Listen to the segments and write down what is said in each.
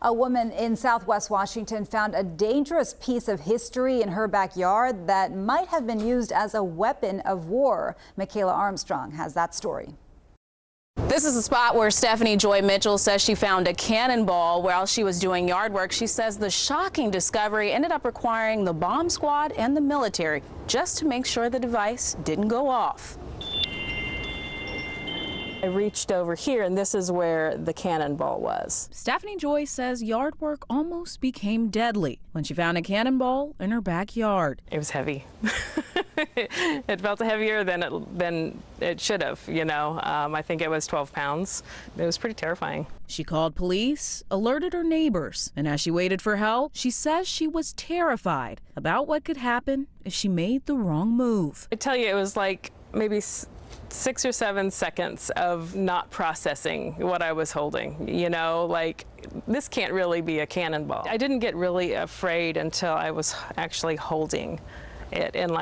A woman in Southwest Washington found a dangerous piece of history in her backyard that might have been used as a weapon of war. Michaela Armstrong has that story. This is the spot where Stephanie Joy Mitchell says she found a cannonball while she was doing yard work. She says the shocking discovery ended up requiring the bomb squad and the military just to make sure the device didn't go off. I reached over here, and this is where the cannonball was. Stephanie Joy says yard work almost became deadly when she found a cannonball in her backyard. It was heavy. It felt heavier than it should have, you know. I think it was 12 pounds. It was pretty terrifying. She called police, alerted her neighbors, and as she waited for help, she says she was terrified about what could happen if she made the wrong move. I tell you, it was like maybe 6 or 7 seconds of not processing what I was holding. You know, like, this can't really be a cannonball. I didn't get really afraid until I was actually holding it, and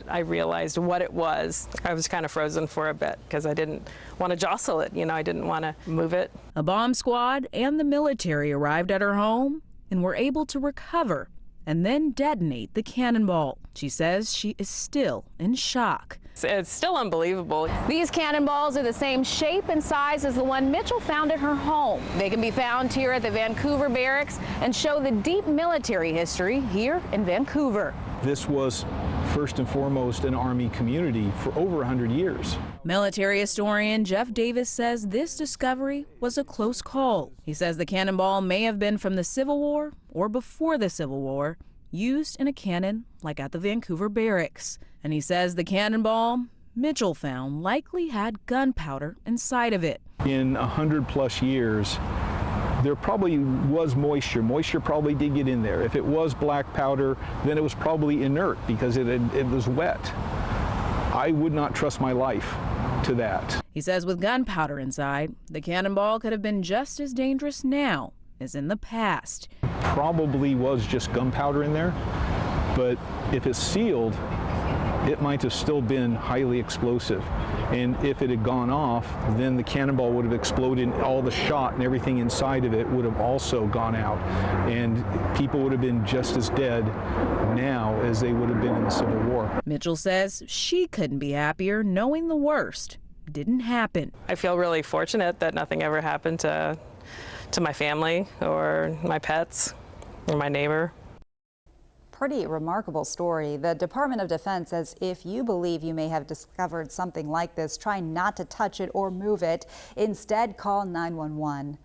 I realized what it was. I was kind of frozen for a bit because I didn't want to jostle it. You know, I didn't want to move it. A bomb squad and the military arrived at her home and were able to recover and then detonate the cannonball. She says she is still in shock. It's still unbelievable. These cannonballs are the same shape and size as the one Mitchell found at her home. They can be found here at the Vancouver barracks and show the deep military history here in Vancouver. This was first and foremost an Army community for over 100 years. Military historian Jeff Davis says this discovery was a close call. He says the cannonball may have been from the Civil War or before the Civil War, used in a cannon like at the Vancouver barracks. And he says the cannonball Mitchell found likely had gunpowder inside of it. In 100+ years, there probably was moisture. Moisture probably did get in there. If it was black powder, then it was probably inert because it was wet. I would not trust my life to that. He says with gunpowder inside, the cannonball could have been just as dangerous now as in the past. Probably was just gunpowder in there, but if it's sealed, it might have still been highly explosive. And if it had gone off, then the cannonball would have exploded and all the shot and everything inside of it would have also gone out. And people would have been just as dead now as they would have been in the Civil War. Mitchell says she couldn't be happier knowing the worst didn't happen. I feel really fortunate that nothing ever happened to my family or my pets or my neighbor. Pretty remarkable story. The Department of Defense says if you believe you may have discovered something like this, try not to touch it or move it. Instead, call 911.